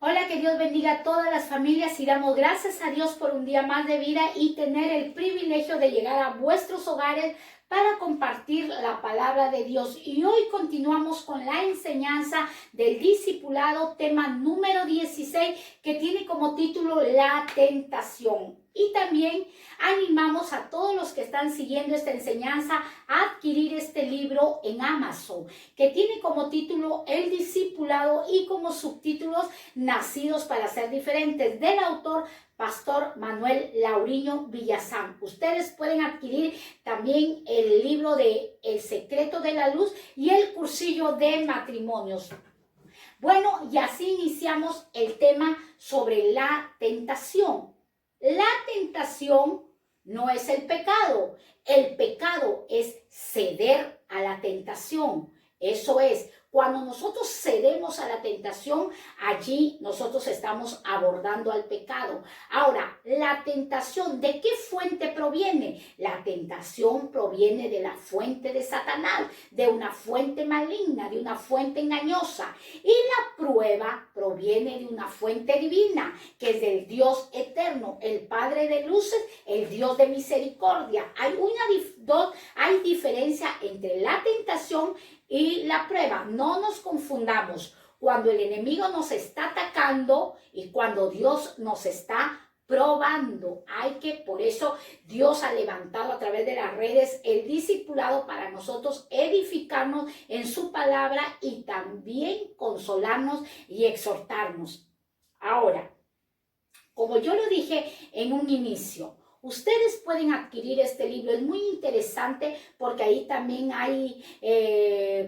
Hola, que Dios bendiga a todas las familias y damos gracias a Dios por un día más de vida y tener el privilegio de llegar a vuestros hogares para compartir la palabra de Dios. Y hoy continuamos con la enseñanza del discipulado, tema número 16, que tiene como título La tentación. Y también animamos a todos los que están siguiendo esta enseñanza a adquirir este libro en Amazon, que tiene como título El discipulado y como subtítulos Nacidos para ser diferentes, del autor Pastor Manuel Lauriño Villazán. Ustedes pueden adquirir también el libro de El secreto de la luz y el cursillo de matrimonios. Bueno, y así iniciamos el tema sobre la tentación. La tentación no es el pecado es ceder a la tentación. Eso es, cuando nosotros cedemos a la tentación, allí nosotros estamos abordando al pecado. Ahora, la tentación, ¿de qué fuente proviene? La tentación proviene de la fuente de Satanás, de una fuente maligna, de una fuente engañosa. Y la prueba proviene de una fuente divina, que es del Dios eterno, el Padre de luces, el Dios de misericordia. Hay diferencia entre la tentación y la prueba. No nos confundamos cuando el enemigo nos está atacando y cuando Dios nos está probando. Por eso Dios ha levantado a través de las redes el discipulado para nosotros edificarnos en su palabra y también consolarnos y exhortarnos. Ahora, como yo lo dije en un inicio, ustedes pueden adquirir este libro, es muy interesante porque ahí también hay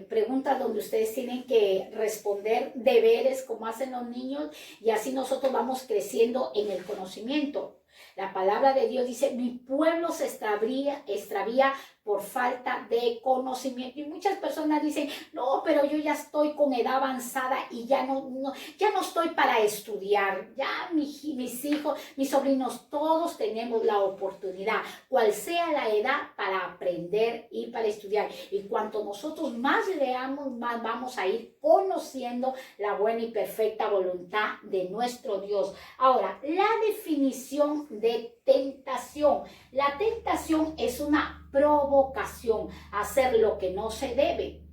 preguntas donde ustedes tienen que responder deberes como hacen los niños y así nosotros vamos creciendo en el conocimiento. La palabra de Dios dice, mi pueblo se extravía por falta de conocimiento. Y muchas personas dicen, no, pero yo ya estoy con edad avanzada y ya no estoy para estudiar. Ya mis hijos, mis sobrinos, todos tenemos la oportunidad, cual sea la edad, para aprender y para estudiar. Y cuanto nosotros más leamos, más vamos a ir conociendo la buena y perfecta voluntad de nuestro Dios. Ahora, la definición de tentación. La tentación es una provocación a hacer lo que no se debe.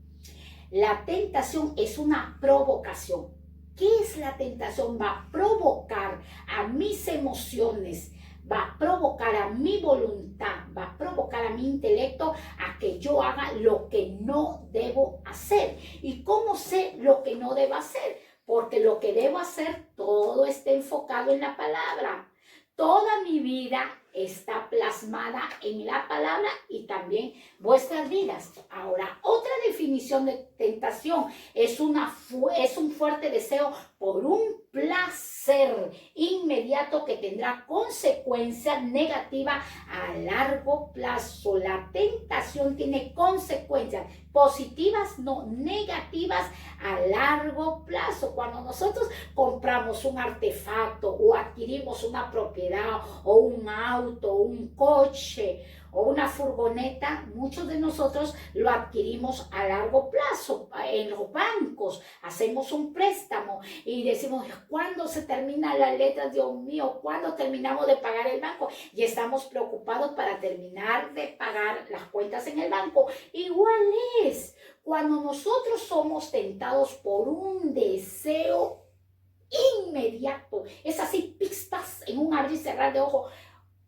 La tentación es una provocación. ¿Qué es la tentación? Va a provocar a mis emociones, va a provocar a mi voluntad, va a provocar a mi intelecto a que yo haga lo que no debo hacer. ¿Y cómo sé lo que no debo hacer? Porque lo que debo hacer, todo está enfocado en la palabra. Toda mi vida está plasmada en la palabra y también vuestras vidas. Ahora, otra definición de tentación es un fuerte deseo por un placer inmediato que tendrá consecuencias negativas a largo plazo. La tentación tiene consecuencias positivas, no negativas, a largo plazo. Cuando nosotros compramos un artefacto o adquirimos una propiedad o un auto, un coche o una furgoneta, muchos de nosotros lo adquirimos a largo plazo. En los bancos hacemos un préstamo y decimos, ¿cuándo se terminan las letras? Dios mío, ¿cuándo terminamos de pagar el banco? Y estamos preocupados para terminar de pagar las cuentas en el banco. Igual es cuando nosotros somos tentados por un deseo inmediato, es así, pixpas, en un abrir y cerrar de ojo,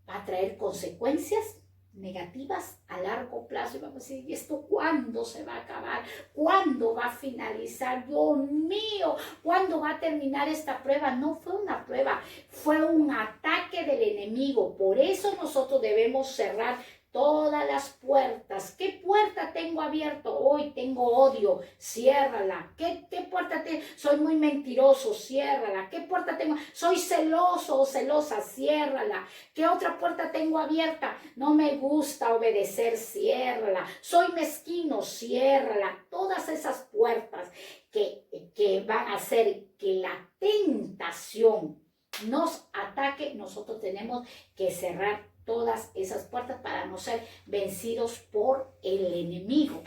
va a traer consecuencias negativas a largo plazo. Y vamos a decir, ¿y esto cuándo se va a acabar? ¿Cuándo va a finalizar? Dios mío, ¿cuándo va a terminar esta prueba? No fue una prueba, fue un ataque del enemigo. Por eso nosotros debemos cerrar todas las puertas. ¿Qué puerta tengo abierto hoy? Tengo odio, ciérrala. ¿Qué puerta tengo? Soy muy mentiroso, ciérrala. ¿Qué puerta tengo? Soy celoso o celosa, ciérrala. ¿Qué otra puerta tengo abierta? No me gusta obedecer, ciérrala. Soy mezquino, ciérrala. Todas esas puertas que van a hacer que la tentación nos ataque, nosotros tenemos que cerrar todas esas puertas para no ser vencidos por el enemigo.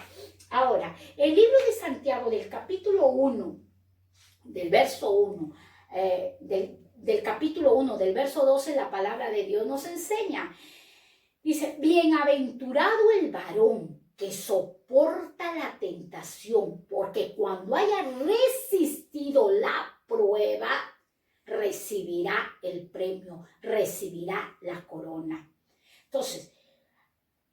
Ahora, el libro de Santiago del capítulo 1, del verso 1 del capítulo 1, del verso 12, la palabra de Dios nos enseña. Dice, bienaventurado el varón que soporta la tentación, porque cuando haya resistido la prueba, recibirá el premio, recibirá la corona. Entonces,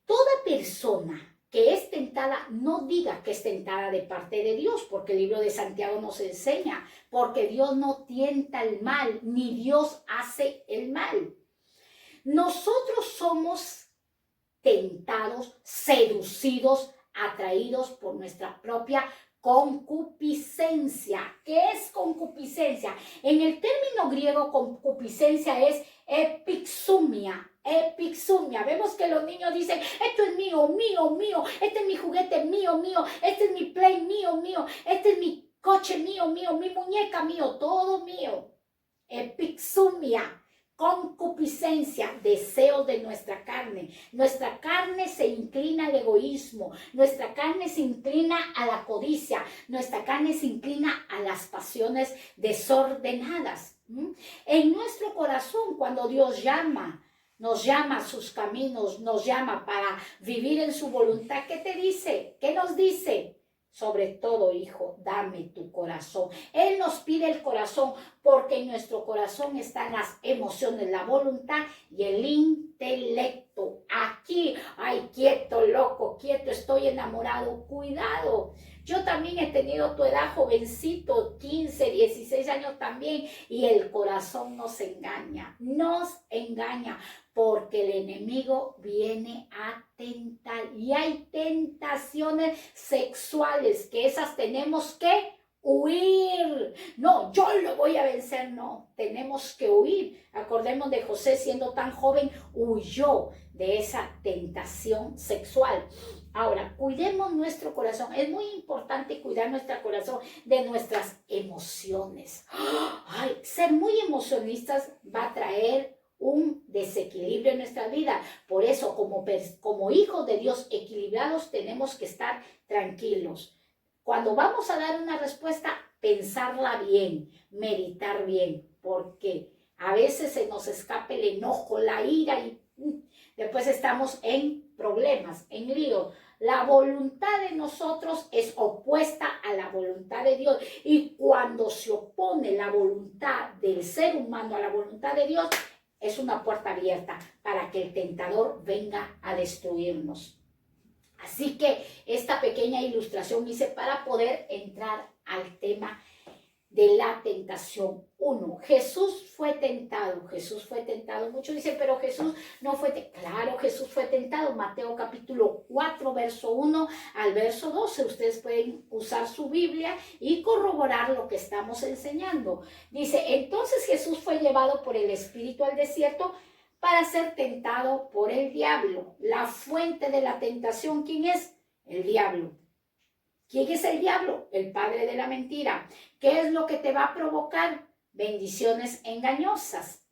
toda persona que es tentada, no diga que es tentada de parte de Dios, porque el libro de Santiago nos enseña, porque Dios no tienta el mal, ni Dios hace el mal. Nosotros somos tentados, seducidos, atraídos por nuestra propia concupiscencia. ¿Qué es concupiscencia? En el término griego, concupiscencia es epixumia. Epixumia. Vemos que los niños dicen, esto es mío, mío, mío, este es mi juguete, mío, mío, este es mi play, mío, mío, este es mi coche, mío, mío, mi muñeca, mío, todo mío. Epixumia. Concupiscencia, deseos de nuestra carne. Nuestra carne se inclina al egoísmo, nuestra carne se inclina a la codicia, nuestra carne se inclina a las pasiones desordenadas. En nuestro corazón, cuando Dios nos llama a sus caminos, nos llama para vivir en su voluntad, ¿qué te dice? ¿Qué nos dice? Sobre todo, hijo, dame tu corazón. Él nos pide el corazón porque en nuestro corazón están las emociones, la voluntad y el intelecto. Aquí, ay, quieto, loco, quieto, estoy enamorado. Cuidado. Yo también he tenido tu edad, jovencito, 15, 16 años también, y el corazón nos engaña, porque el enemigo viene a tentar y hay tentaciones sexuales que esas tenemos que huir. No, yo lo voy a vencer, no, tenemos que huir. Acordemos de José, siendo tan joven, huyó de esa tentación sexual. Ahora, cuidemos nuestro corazón. Es muy importante cuidar nuestro corazón de nuestras emociones. Ay, ser muy emocionistas va a traer un desequilibrio en nuestra vida. Por eso, como hijos de Dios equilibrados, tenemos que estar tranquilos. Cuando vamos a dar una respuesta, pensarla bien, meditar bien, porque a veces se nos escapa el enojo, la ira y después estamos en problemas, en lío. La voluntad de nosotros es opuesta a la voluntad de Dios. Y cuando se opone la voluntad del ser humano a la voluntad de Dios, es una puerta abierta para que el tentador venga a destruirnos. Así que esta pequeña ilustración hice para poder entrar al tema de la tentación. 1. Jesús fue tentado. Muchos dicen, pero Jesús no fue tentado. Claro, Jesús fue tentado. Mateo capítulo 4, verso 1 al verso 12. Ustedes pueden usar su Biblia y corroborar lo que estamos enseñando. Dice, entonces Jesús fue llevado por el Espíritu al desierto para ser tentado por el diablo. La fuente de la tentación, ¿quién es? El diablo. ¿Quién es el diablo? El padre de la mentira. ¿Qué es lo que te va a provocar? Bendiciones engañosas.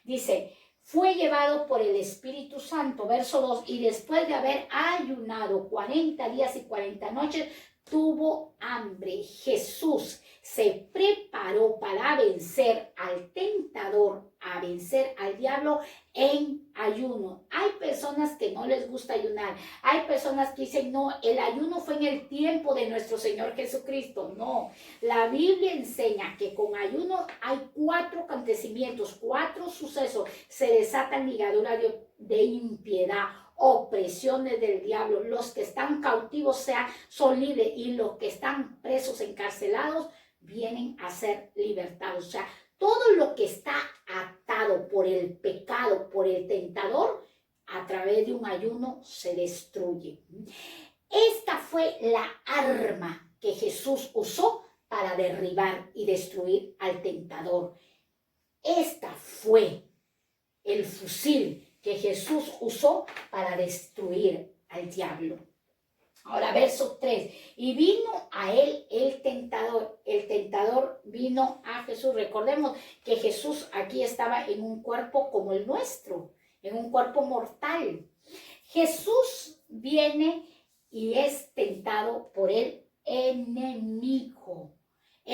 Dice, fue llevado por el Espíritu Santo, verso 2, y después de haber ayunado 40 días y 40 noches, tuvo hambre. Jesús se preparó para vencer al tentador, a vencer al diablo en ayuno. Hay personas que no les gusta ayunar. Hay personas que dicen, no, el ayuno fue en el tiempo de nuestro Señor Jesucristo. No, la Biblia enseña que con ayuno hay 4 acontecimientos, 4 sucesos. Se desatan ligaduras de impiedad, opresiones del diablo. Los que están cautivos son libres y los que están presos, encarcelados, vienen a ser libertados. O sea, todo lo que está atado por el pecado, por el tentador, a través de un ayuno se destruye. Esta fue la arma que Jesús usó para derribar y destruir al tentador. Esta fue el fusil que Jesús usó para destruir al diablo. Ahora, verso 3. Y vino a él el tentador. El tentador vino a Jesús. Recordemos que Jesús aquí estaba en un cuerpo como el nuestro, en un cuerpo mortal. Jesús viene y es tentado por el enemigo.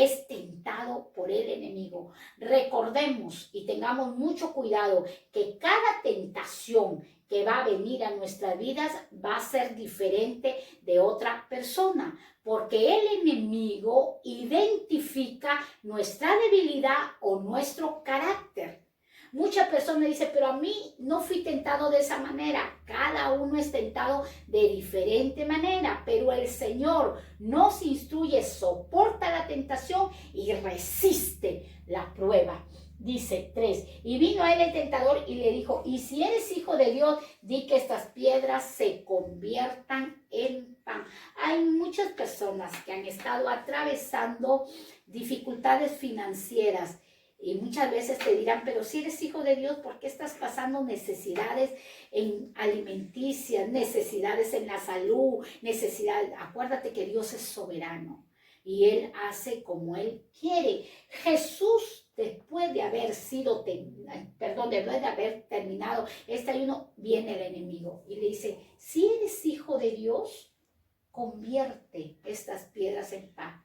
es tentado por el enemigo. Recordemos y tengamos mucho cuidado que cada tentación que va a venir a nuestras vidas va a ser diferente de otra persona, porque el enemigo identifica nuestra debilidad o nuestro carácter. Muchas personas dicen, pero a mí no fui tentado de esa manera. Cada uno es tentado de diferente manera, pero el Señor nos instruye, soporta la tentación y resiste la prueba. Dice 3, y vino a él el tentador y le dijo, y si eres hijo de Dios, di que estas piedras se conviertan en pan. Hay muchas personas que han estado atravesando dificultades financieras y muchas veces te dirán, pero si eres hijo de Dios, ¿por qué estás pasando necesidades en alimenticias, necesidades en la salud, necesidades? Acuérdate que Dios es soberano y Él hace como Él quiere. Jesús, después de haber terminado este ayuno, viene el enemigo y le dice, si eres hijo de Dios, convierte estas piedras en pan.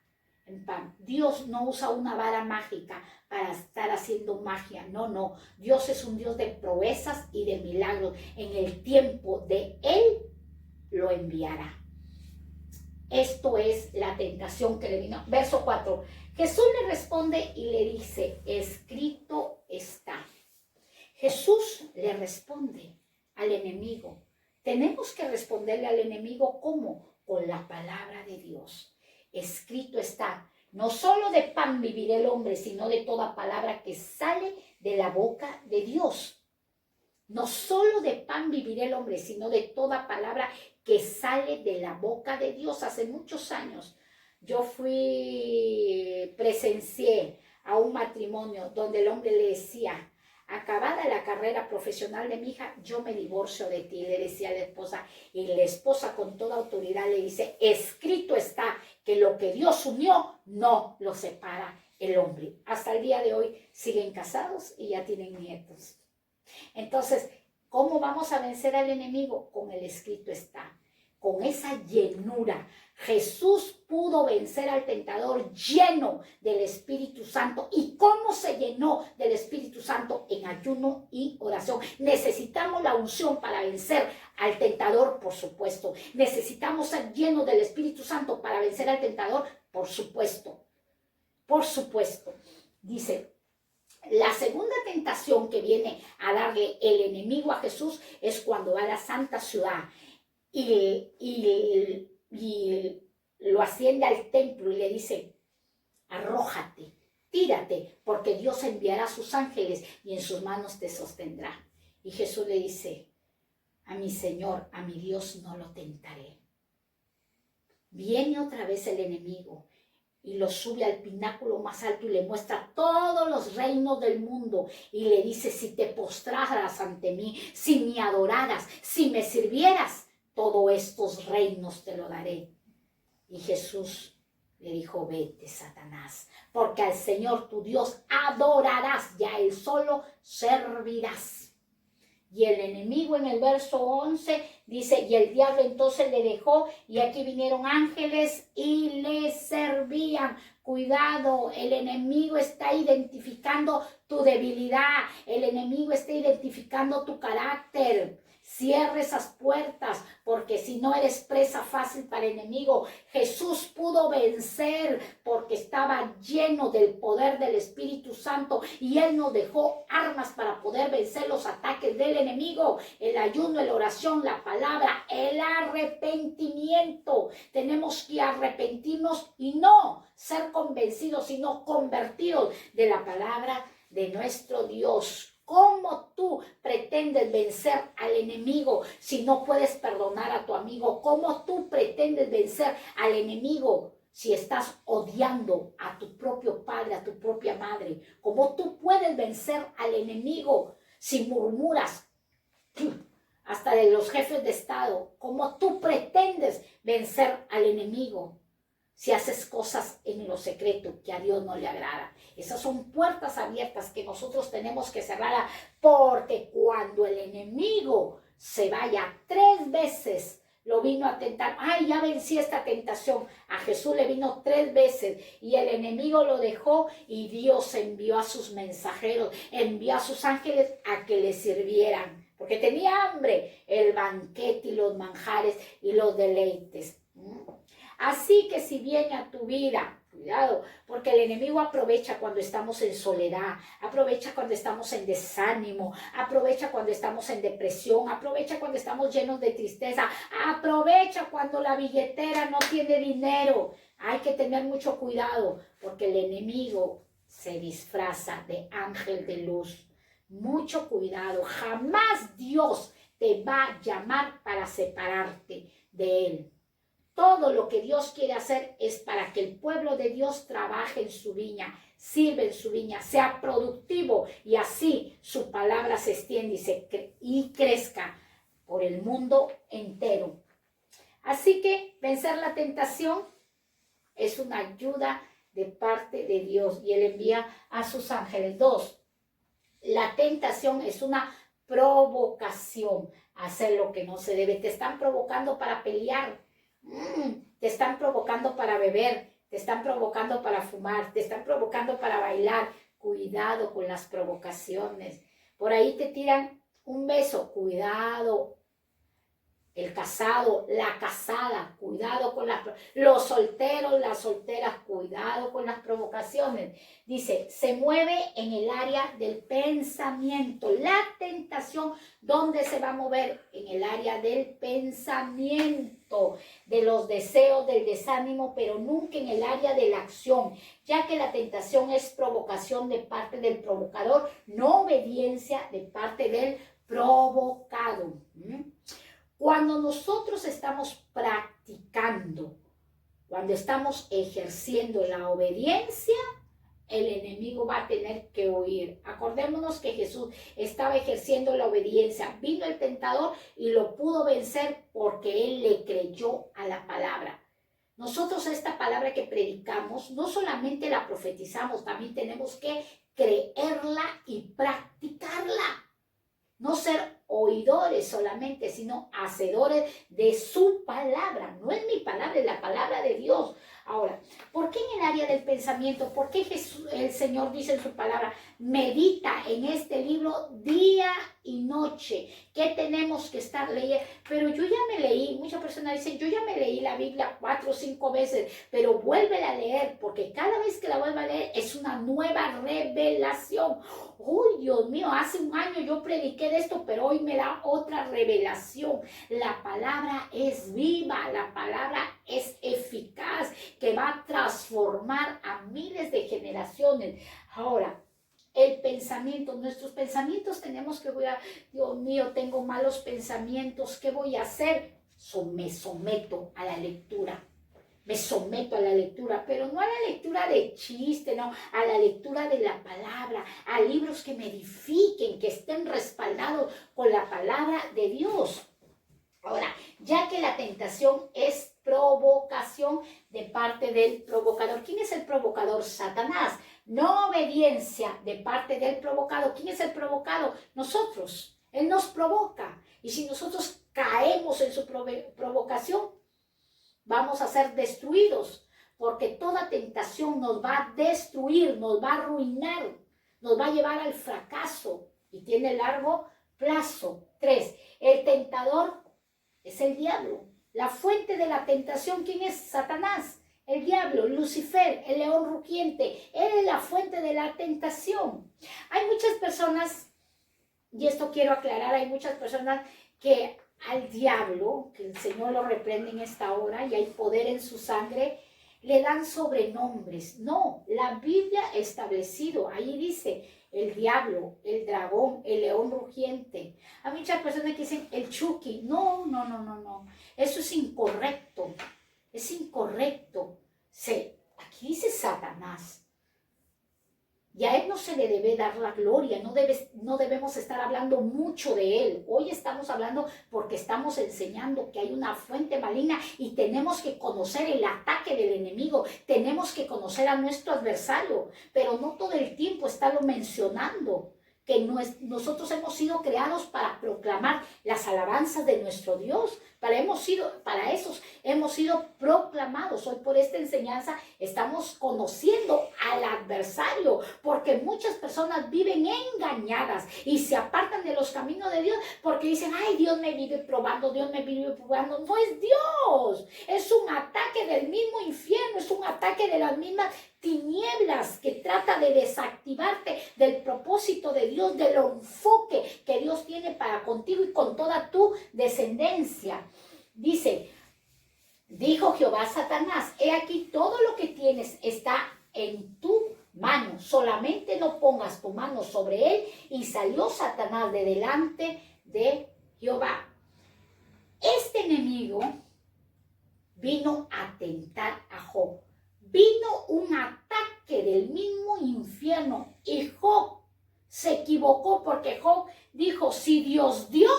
Dios no usa una vara mágica para estar haciendo magia. No. Dios es un Dios de proezas y de milagros. En el tiempo de Él lo enviará. Esto es la tentación que le vino. Verso 4. Jesús le responde y le dice, escrito está. Jesús le responde al enemigo. Tenemos que responderle al enemigo ¿cómo? Con la palabra de Dios. Escrito está, no solo de pan vivirá el hombre, sino de toda palabra que sale de la boca de Dios. No solo de pan vivirá el hombre, sino de toda palabra que sale de la boca de Dios. Hace muchos años yo presencié a un matrimonio donde el hombre le decía, acabada la carrera profesional de mi hija, yo me divorcio de ti, le decía a la esposa, y la esposa con toda autoridad le dice, escrito está que lo que Dios unió no lo separa el hombre. Hasta el día de hoy siguen casados y ya tienen nietos. Entonces, ¿cómo vamos a vencer al enemigo? Con el escrito está, con esa llenura. Jesús pudo vencer al tentador lleno del Espíritu Santo. ¿Y cómo se llenó del Espíritu Santo? En ayuno y oración. Necesitamos la unción para vencer al tentador, por supuesto. Necesitamos ser llenos del Espíritu Santo para vencer al tentador, por supuesto. Por supuesto. Dice, la segunda tentación que viene a darle el enemigo a Jesús es cuando va a la santa ciudad y lo asciende al templo y le dice, arrójate, tírate, porque Dios enviará a sus ángeles y en sus manos te sostendrá. Y Jesús le dice, a mi Señor, a mi Dios no lo tentaré. Viene otra vez el enemigo y lo sube al pináculo más alto y le muestra todos los reinos del mundo y le dice, si te postraras ante mí, si me adoraras, si me sirvieras, todos estos reinos te lo daré. Y Jesús le dijo, vete, Satanás, porque al Señor tu Dios adorarás y a Él solo servirás. Y el enemigo en el verso 11 dice, y el diablo entonces le dejó y aquí vinieron ángeles y le servían. Cuidado, el enemigo está identificando tu debilidad, el enemigo está identificando tu carácter. Cierra esas puertas, porque si no eres presa fácil para el enemigo. Jesús pudo vencer porque estaba lleno del poder del Espíritu Santo y Él nos dejó armas para poder vencer los ataques del enemigo. El ayuno, la oración, la palabra, el arrepentimiento. Tenemos que arrepentirnos y no ser convencidos, sino convertidos de la palabra de nuestro Dios. ¿Cómo tú pretendes vencer al enemigo si no puedes perdonar a tu amigo? ¿Cómo tú pretendes vencer al enemigo si estás odiando a tu propio padre, a tu propia madre? ¿Cómo tú puedes vencer al enemigo si murmuras hasta de los jefes de Estado? ¿Cómo tú pretendes vencer al enemigo si haces cosas en lo secreto que a Dios no le agrada? Esas son puertas abiertas que nosotros tenemos que cerrar, porque cuando el enemigo se vaya 3 veces lo vino a tentar. Ay, ya vencí esta tentación. A Jesús le vino 3 veces y el enemigo lo dejó y Dios envió a sus mensajeros, envió a sus ángeles a que le sirvieran. Porque tenía hambre, el banquete y los manjares y los deleites. Así que si viene a tu vida, cuidado, porque el enemigo aprovecha cuando estamos en soledad, aprovecha cuando estamos en desánimo, aprovecha cuando estamos en depresión, aprovecha cuando estamos llenos de tristeza, aprovecha cuando la billetera no tiene dinero. Hay que tener mucho cuidado porque el enemigo se disfraza de ángel de luz. Mucho cuidado, jamás Dios te va a llamar para separarte de Él. Todo lo que Dios quiere hacer es para que el pueblo de Dios trabaje en su viña, sirva en su viña, sea productivo y así su palabra se extiende y crezca por el mundo entero. Así que vencer la tentación es una ayuda de parte de Dios y Él envía a sus ángeles. 2. La tentación es una provocación a hacer lo que no se debe. Te están provocando para pelear. Te están provocando para beber, te están provocando para fumar, te están provocando para bailar. Cuidado con las provocaciones. Por ahí te tiran un beso, cuidado. El casado, la casada, cuidado con los solteros, las solteras, cuidado con las provocaciones. Dice, se mueve en el área del pensamiento. La tentación, ¿dónde se va a mover? En el área del pensamiento, de los deseos, del desánimo, pero nunca en el área de la acción, ya que la tentación es provocación de parte del provocador, no obediencia de parte del provocado. Cuando nosotros estamos practicando, cuando estamos ejerciendo la obediencia, el enemigo va a tener que huir. Acordémonos que Jesús estaba ejerciendo la obediencia. Vino el tentador y lo pudo vencer porque él le creyó a la palabra. Nosotros esta palabra que predicamos, no solamente la profetizamos, también tenemos que creerla y practicarla. No ser oidores solamente, sino hacedores de su palabra. No es mi palabra, es la palabra de Dios. Ahora, ¿por qué en el área del pensamiento? ¿Por qué el Señor dice en su palabra, medita en este libro día y noche? ¿Qué tenemos que estar leyendo? Pero yo ya me leí, muchas personas dicen, yo ya me leí la Biblia 4 o 5 veces, pero vuélvela a leer, porque cada vez que la vuelva a leer es una nueva revelación. Uy, Dios mío, hace un año yo prediqué de esto, pero hoy me da otra revelación. La palabra es viva, la palabra es eficaz, que va a transformar a miles de generaciones. Ahora, el pensamiento, nuestros pensamientos tenemos que cuidar. Dios mío, tengo malos pensamientos, ¿qué voy a hacer? Me someto a la lectura. Me someto a la lectura, pero no a la lectura de chiste, no, a la lectura de la palabra, a libros que me edifiquen, que estén respaldados con la palabra de Dios. Ahora, ya que la tentación es provocación de parte del provocador. ¿Quién es el provocador? Satanás. No obediencia de parte del provocado. ¿Quién es el provocado? Nosotros. Él nos provoca. Y si nosotros caemos en su provocación, vamos a ser destruidos, porque toda tentación nos va a destruir, nos va a arruinar, nos va a llevar al fracaso y tiene largo plazo. 3. El tentador es el diablo. La fuente de la tentación, ¿quién es? Satanás, el diablo, Lucifer, el león rugiente. Él es la fuente de la tentación. Hay muchas personas, y esto quiero aclarar, hay muchas personas que al diablo, que el Señor lo reprende en esta hora y hay poder en su sangre, le dan sobrenombres. No, la Biblia ha establecido, ahí dice el diablo, el dragón, el león rugiente. Hay muchas personas que dicen el Chucky. No. Eso es incorrecto. Es incorrecto. Aquí dice Satanás. Y a él no se le debe dar la gloria, no debemos estar hablando mucho de él. Hoy estamos hablando porque estamos enseñando que hay una fuente maligna y tenemos que conocer el ataque del enemigo, tenemos que conocer a nuestro adversario, pero no todo el tiempo estarlo mencionando, que nosotros hemos sido creados para proclamar las alabanzas de nuestro Dios, Para esos hemos sido proclamados. Hoy por esta enseñanza estamos conociendo al adversario, porque muchas personas viven engañadas y se apartan de los caminos de Dios porque dicen, ay, Dios me vive probando, Dios me vive probando. No es Dios, es un ataque del mismo infierno, es un ataque de las mismas tinieblas que trata de desactivarte del propósito de Dios, del enfoque que Dios tiene para contigo y con toda tu descendencia. Dice, dijo Jehová a Satanás, he aquí todo lo que tienes está en tu mano, solamente no pongas tu mano sobre él. Y salió Satanás de delante de Jehová. Este enemigo vino a tentar a Job. Vino un ataque del mismo infierno y Job se equivocó porque Job dijo, si Dios dio,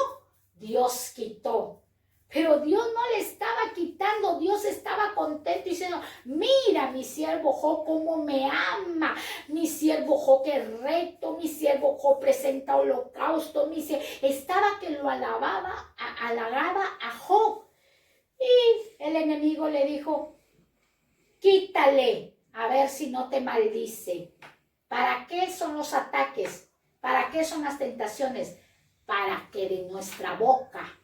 Dios quitó. Pero Dios no le estaba quitando, Dios estaba contento diciendo, mira mi siervo Job cómo me ama, mi siervo Job es recto, mi siervo Job presenta holocausto, estaba que lo halagaba a Job. Y el enemigo le dijo, quítale, a ver si no te maldice. ¿Para qué son los ataques? ¿Para qué son las tentaciones? Para que de nuestra boca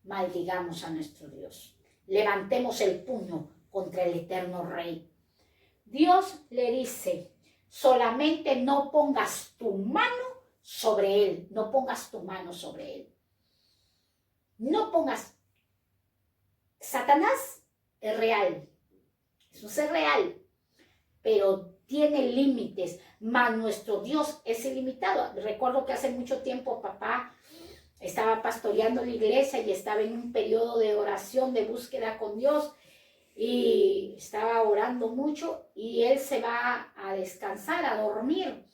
maldigamos a nuestro Dios. Levantemos el puño contra el eterno Rey. Dios le dice, solamente no pongas tu mano sobre él. No pongas tu mano sobre él. No pongas. Satanás es real. Es un ser real. Pero tiene límites. Mas nuestro Dios es ilimitado. Recuerdo que hace mucho tiempo papá estaba pastoreando la iglesia y estaba en un periodo de oración, de búsqueda con Dios, y estaba orando mucho y él se va a descansar, a dormir,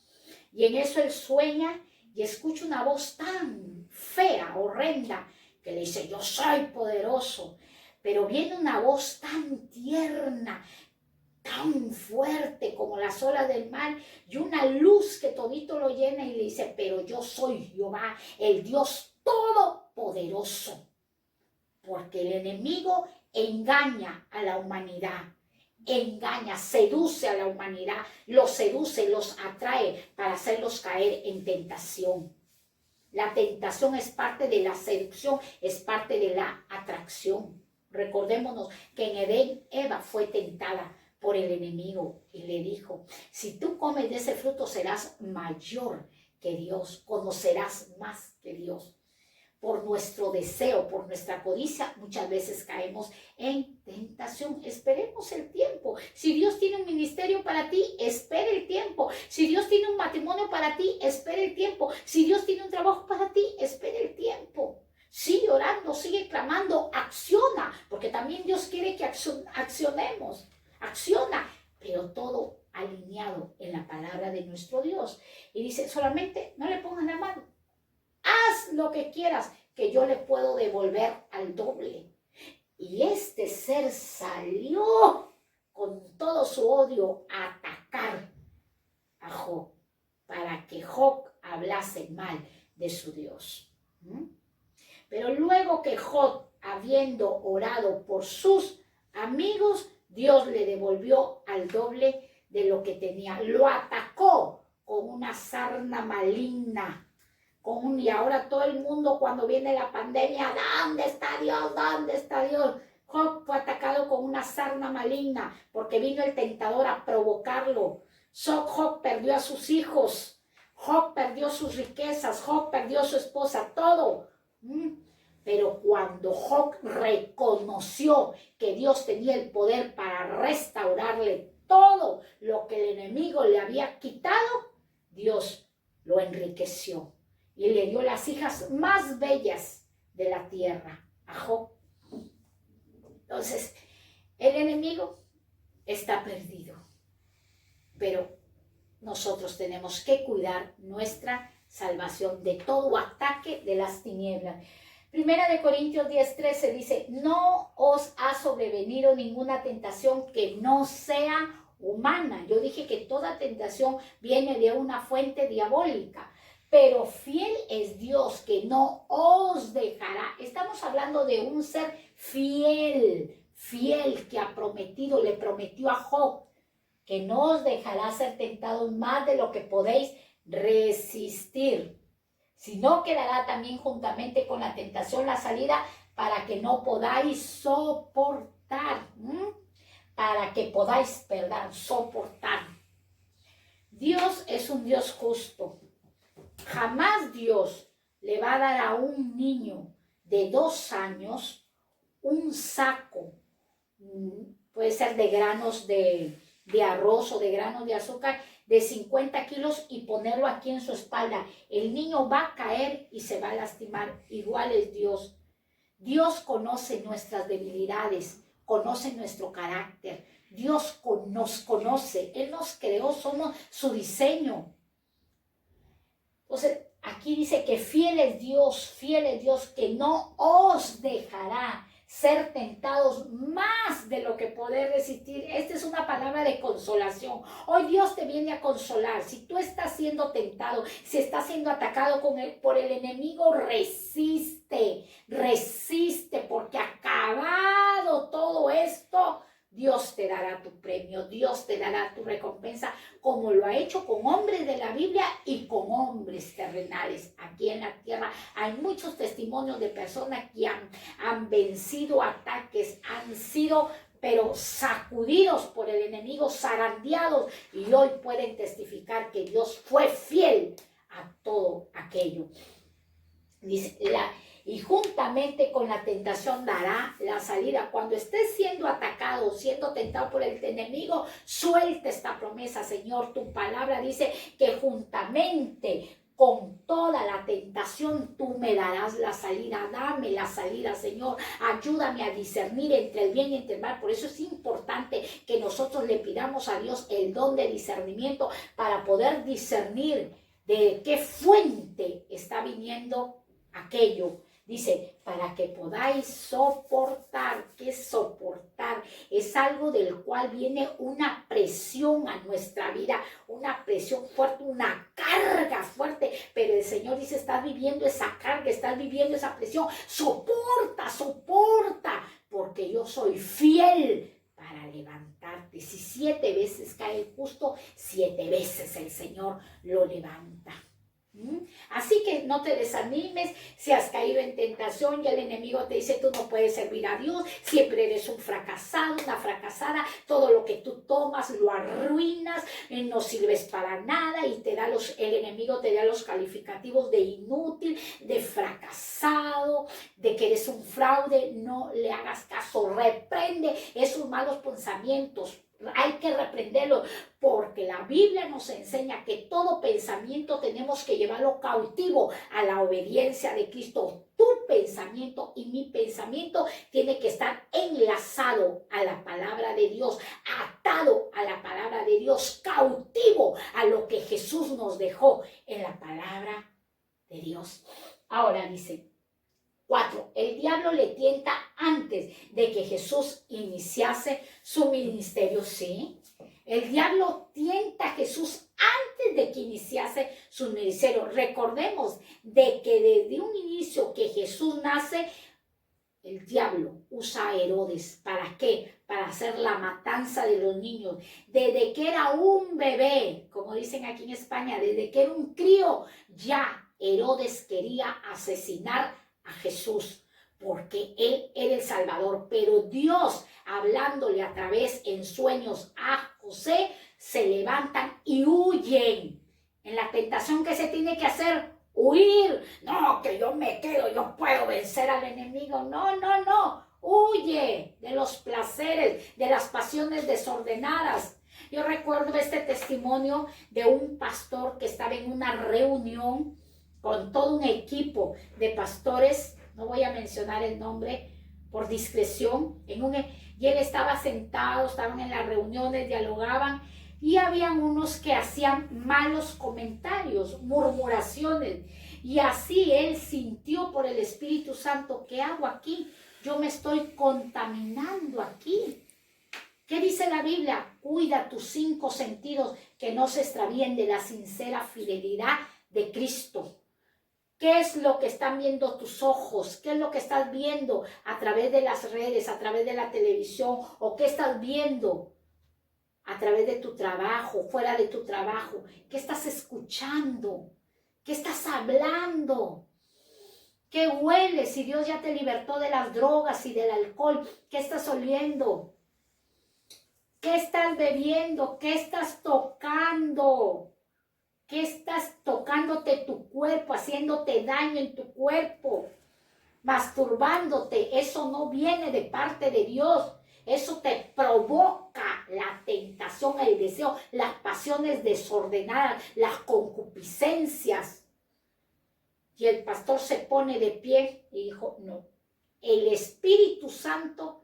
y en eso él sueña y escucha una voz tan fea, horrenda, que le dice, yo soy poderoso, pero viene una voz tan tierna, tan fuerte como las olas del mar y una luz que todito lo llena y le dice, pero yo soy Jehová, el Dios todopoderoso, porque el enemigo engaña a la humanidad, seduce a la humanidad, los seduce, los atrae para hacerlos caer en tentación. La tentación es parte de la seducción, es parte de la atracción. Recordémonos que en Edén Eva fue tentada por el enemigo y le dijo, si tú comes de ese fruto serás mayor que Dios, conocerás más que Dios. Por nuestro deseo, por nuestra codicia, muchas veces caemos en tentación. Esperemos el tiempo. Si Dios tiene un ministerio para ti, espere el tiempo. Si Dios tiene un matrimonio para ti, espere el tiempo. Si Dios tiene un trabajo para ti, espere el tiempo. Sigue orando, sigue clamando, acciona, porque también Dios quiere que accionemos. Acciona, pero todo alineado en la palabra de nuestro Dios. Y dice, solamente no le pongas la mano. Haz lo que quieras, que yo le puedo devolver al doble. Y este ser salió con todo su odio a atacar a Job, para que Job hablase mal de su Dios. Pero luego que Job, habiendo orado por sus amigos, Dios le devolvió al doble de lo que tenía. Lo atacó con una sarna maligna. Y ahora todo el mundo, cuando viene la pandemia, ¿dónde está Dios? ¿Dónde está Dios? Job fue atacado con una sarna maligna porque vino el tentador a provocarlo. Job perdió a sus hijos, Job perdió sus riquezas, Job perdió a su esposa, todo. Pero cuando Job reconoció que Dios tenía el poder para restaurarle todo lo que el enemigo le había quitado, Dios lo enriqueció y le dio las hijas más bellas de la tierra a Job. Entonces, el enemigo está perdido, pero nosotros tenemos que cuidar nuestra salvación de todo ataque de las tinieblas. Primera de Corintios 10:13 dice, no os ha sobrevenido ninguna tentación que no sea humana. Yo dije que toda tentación viene de una fuente diabólica, pero fiel es Dios que no os dejará. Estamos hablando de un ser fiel, fiel que ha prometido, le prometió a Job, que no os dejará ser tentados más de lo que podéis resistir, sino que dará también juntamente con la tentación la salida para que no podáis soportar, para que podáis, soportar. Dios es un Dios justo. Jamás Dios le va a dar a un niño de 2 años un saco, puede ser de granos de arroz o de granos de azúcar, de 50 kilos y ponerlo aquí en su espalda. El niño va a caer y se va a lastimar. Igual es Dios. Dios conoce nuestras debilidades, conoce nuestro carácter. Dios nos conoce, Él nos creó, somos su diseño. Entonces, aquí dice que fiel es Dios que no os dejará ser tentados más de lo que poder resistir. Esta es una palabra de consolación. Hoy Dios te viene a consolar. Si tú estás siendo tentado, si estás siendo atacado por el enemigo, resiste, porque acabado todo esto, Dios te dará tu premio, Dios te dará tu recompensa, como lo ha hecho con hombres de la Biblia y con hombres terrenales. Aquí en la tierra hay muchos testimonios de personas que han vencido ataques, han sido pero sacudidos por el enemigo, zarandeados, y hoy pueden testificar que Dios fue fiel a todo aquello. Dice, y juntamente con la tentación dará la salida. Cuando estés siendo atacado, siendo tentado por el enemigo, suelta esta promesa, Señor. Tu palabra dice que juntamente con toda la tentación tú me darás la salida. Dame la salida, Señor. Ayúdame a discernir entre el bien y entre el mal. Por eso es importante que nosotros le pidamos a Dios el don de discernimiento para poder discernir de qué fuente está viniendo aquello. Dice, para que podáis soportar. ¿Qué es soportar? Es algo del cual viene una presión a nuestra vida, una presión fuerte, una carga fuerte. Pero el Señor dice, estás viviendo esa carga, estás viviendo esa presión. Soporta, porque yo soy fiel para levantarte. Si 7 veces cae el justo, 7 veces el Señor lo levanta. Así que no te desanimes si has caído en tentación y el enemigo te dice tú no puedes servir a Dios, siempre eres un fracasado, una fracasada, todo lo que tú tomas lo arruinas, no sirves para nada y el enemigo te da los calificativos de inútil, de fracasado, de que eres un fraude. No le hagas caso, reprende esos malos pensamientos. Hay que reprenderlo porque la Biblia nos enseña que todo pensamiento tenemos que llevarlo cautivo a la obediencia de Cristo. Tu pensamiento y mi pensamiento tiene que estar enlazado a la palabra de Dios, atado a la palabra de Dios, cautivo a lo que Jesús nos dejó en la palabra de Dios. Ahora dice 4. El diablo le tienta antes de que Jesús iniciase su ministerio. Sí, el diablo tienta a Jesús antes de que iniciase su ministerio. Recordemos de que desde un inicio que Jesús nace, el diablo usa a Herodes. ¿Para qué? Para hacer la matanza de los niños. Desde que era un bebé, como dicen aquí en España, desde que era un crío, ya Herodes quería asesinar a Jesús, porque Él era el Salvador. Pero Dios, hablándole a través en sueños a José, se levantan y huyen. En la tentación, ¿qué se tiene que hacer? Huir. No, que yo me quedo, yo puedo vencer al enemigo. No. Huye de los placeres, de las pasiones desordenadas. Yo recuerdo este testimonio de un pastor que estaba en una reunión con todo un equipo de pastores, no voy a mencionar el nombre por discreción, y él estaba sentado, estaban en las reuniones, dialogaban, y habían unos que hacían malos comentarios, murmuraciones, y así él sintió por el Espíritu Santo, ¿qué hago aquí? Yo me estoy contaminando aquí. ¿Qué dice la Biblia? Cuida tus 5 sentidos que no se extravíen de la sincera fidelidad de Cristo. ¿Qué es lo que están viendo tus ojos? ¿Qué es lo que estás viendo a través de las redes, a través de la televisión? ¿O qué estás viendo a través de tu trabajo, fuera de tu trabajo? ¿Qué estás escuchando? ¿Qué estás hablando? ¿Qué hueles? Si Dios ya te libertó de las drogas y del alcohol, ¿qué estás oliendo? ¿Qué estás bebiendo? ¿Qué estás tocando? ¿Qué estás tocándote tu cuerpo, haciéndote daño en tu cuerpo? Masturbándote. Eso no viene de parte de Dios. Eso te provoca la tentación, el deseo, las pasiones desordenadas, las concupiscencias. Y el pastor se pone de pie y dijo, no, el Espíritu Santo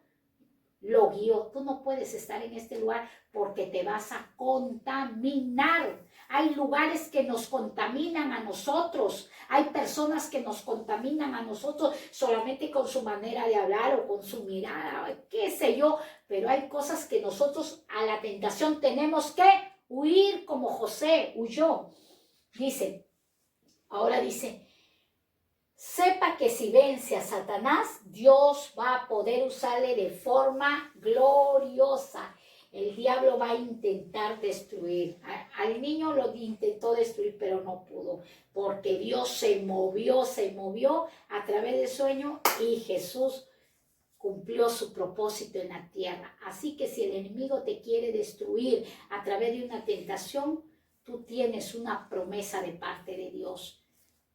lo guió. Tú no puedes estar en este lugar porque te vas a contaminar. Hay lugares que nos contaminan a nosotros. Hay personas que nos contaminan a nosotros solamente con su manera de hablar o con su mirada, qué sé yo. Pero hay cosas que nosotros a la tentación tenemos que huir, como José huyó. Ahora dice, sepa que si vence a Satanás, Dios va a poder usarle de forma gloriosa. El diablo va a intentar destruir. Al niño lo intentó destruir, pero no pudo, porque Dios se movió a través del sueño y Jesús cumplió su propósito en la tierra. Así que si el enemigo te quiere destruir a través de una tentación, tú tienes una promesa de parte de Dios.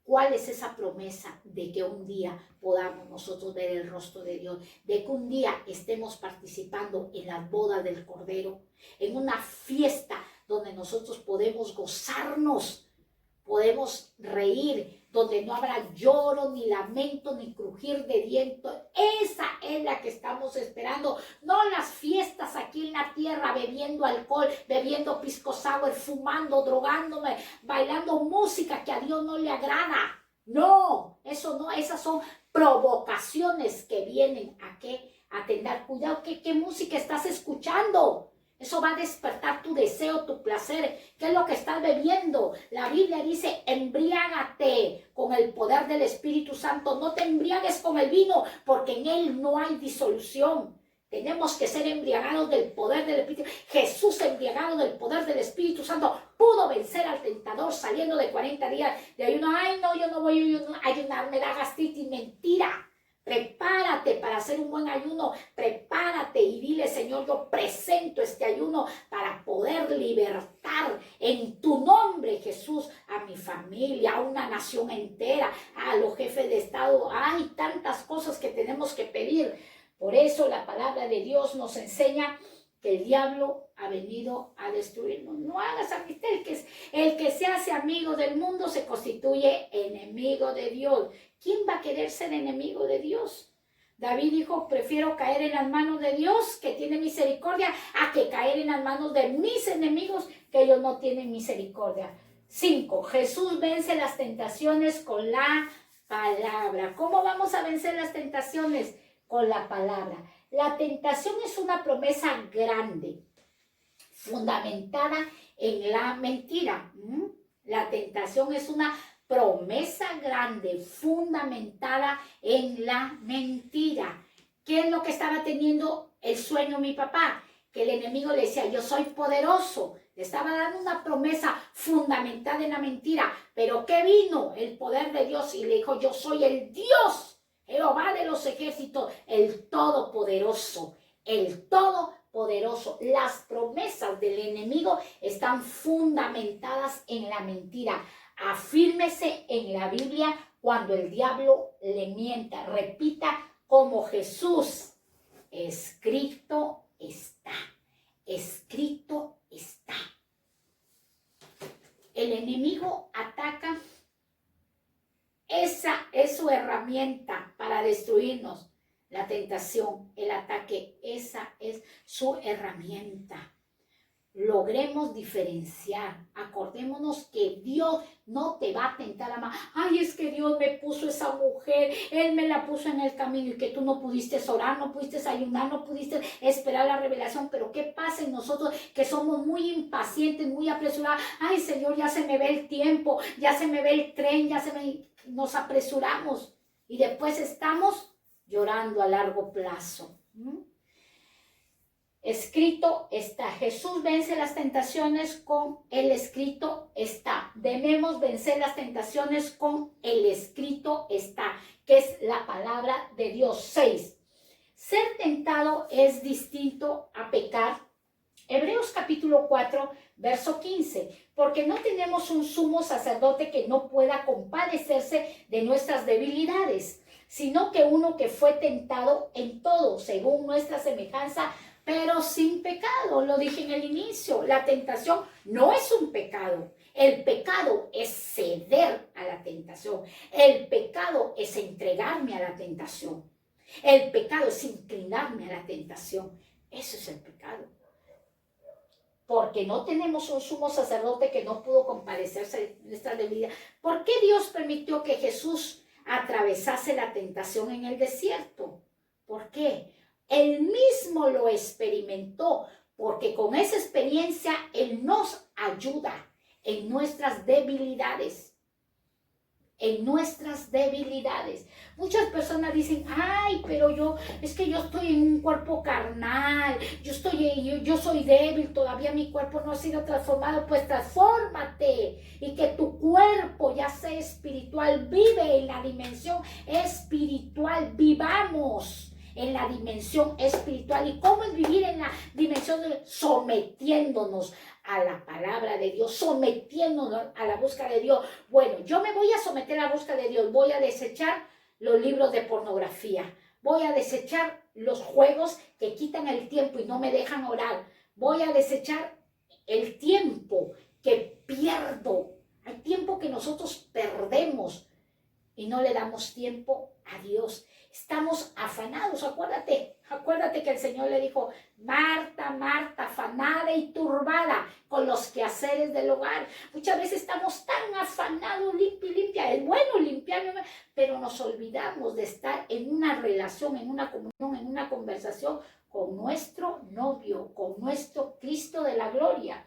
¿Cuál es esa promesa? De que un día podamos nosotros ver el rostro de Dios, de que un día estemos participando en las bodas del Cordero, en una fiesta donde nosotros podemos gozarnos, podemos reír, donde no habrá lloro, ni lamento, ni crujir de dientes. Esa es la que estamos esperando, no las fiestas aquí en la tierra, bebiendo alcohol, bebiendo pisco sour, fumando, drogándome, bailando música que a Dios no le agrada. No, eso no, esas son provocaciones que vienen a qué, a tener cuidado. ¿Qué música estás escuchando? Eso va a despertar tu deseo, tu placer. ¿Qué es lo que estás bebiendo? La Biblia dice, embriágate con el poder del Espíritu Santo. No te embriagues con el vino, porque en él no hay disolución. Tenemos que ser embriagados del poder del Espíritu. Jesús, embriagado del poder del Espíritu Santo, pudo vencer al tentador saliendo de 40 días de ayuno. Ay, no, yo no voy a ayunar, me da gastritis. Mentira. Prepárate para hacer un buen ayuno, prepárate y dile, Señor, yo presento este ayuno para poder libertar en tu nombre, Jesús, a mi familia, a una nación entera, a los jefes de Estado. Hay tantas cosas que tenemos que pedir. Por eso la palabra de Dios nos enseña que el diablo ha venido a destruirnos. No hagas amistad. El que se hace amigo del mundo se constituye enemigo de Dios. ¿Quién va a querer ser enemigo de Dios? David dijo, prefiero caer en las manos de Dios, que tiene misericordia, a que caer en las manos de mis enemigos, que ellos no tienen misericordia. 5. Jesús vence las tentaciones con la palabra. ¿Cómo vamos a vencer las tentaciones? Con la palabra. La tentación es una promesa grande, fundamentada en la mentira. La tentación es una promesa grande, fundamentada en la mentira. ¿Qué es lo que estaba teniendo el sueño mi papá? Que el enemigo le decía, yo soy poderoso. Le estaba dando una promesa fundamentada en la mentira. Pero ¿qué vino? El poder de Dios. Y le dijo, yo soy el Dios, Jehová de los ejércitos, el Todopoderoso. El Todopoderoso. Las promesas del enemigo están fundamentadas en la mentira. Afírmese en la Biblia cuando el diablo le mienta. Repita como Jesús. Escrito está. Escrito está. El enemigo ataca. Esa es su herramienta para destruirnos. La tentación, el ataque, esa es su herramienta. logremos diferenciar. Acordémonos que Dios no te va a tentar a más. Ay, es que Dios me puso esa mujer, Él me la puso en el camino y que tú no pudiste orar, no pudiste ayunar, no pudiste esperar la revelación. Pero ¿qué pasa en nosotros que somos muy impacientes, muy apresurados? Ay, Señor, ya se me ve el tiempo, ya se me ve el tren, nos apresuramos y después estamos llorando a largo plazo. Escrito está. Jesús vence las tentaciones con el escrito está. Debemos vencer las tentaciones con el escrito está, que es la palabra de Dios. 6. Ser tentado es distinto a pecar. Hebreos capítulo 4, verso 15. Porque no tenemos un sumo sacerdote que no pueda compadecerse de nuestras debilidades, sino que uno que fue tentado en todo, según nuestra semejanza, pero sin pecado. Lo dije en el inicio, la tentación no es un pecado. El pecado es ceder a la tentación. El pecado es entregarme a la tentación. El pecado es inclinarme a la tentación. Eso es el pecado. Porque no tenemos un sumo sacerdote que no pudo compadecerse de nuestra debilidad. ¿Por qué Dios permitió que Jesús atravesase la tentación en el desierto? ¿Por qué? Él mismo lo experimentó, porque con esa experiencia Él nos ayuda en nuestras debilidades. En nuestras debilidades. Muchas personas dicen, ay, pero es que yo estoy en un cuerpo carnal, yo soy débil, todavía mi cuerpo no ha sido transformado. Pues transfórmate y que tu cuerpo ya sea espiritual, vive en la dimensión espiritual, vivamos en la dimensión espiritual. ¿Y cómo es vivir en la dimensión sometiéndonos a la palabra de Dios, sometiéndonos a la búsqueda de Dios? Bueno, yo me voy a someter a la búsqueda de Dios, voy a desechar los libros de pornografía, voy a desechar los juegos que quitan el tiempo y no me dejan orar, voy a desechar el tiempo que pierdo, el tiempo que nosotros perdemos y no le damos tiempo a Dios. Estamos afanados, acuérdate que el Señor le dijo, Marta, Marta, afanada y turbada con los quehaceres del hogar. Muchas veces estamos tan afanados, limpia, es bueno limpiar, pero nos olvidamos de estar en una relación, en una comunión, en una conversación con nuestro novio, con nuestro Cristo de la gloria.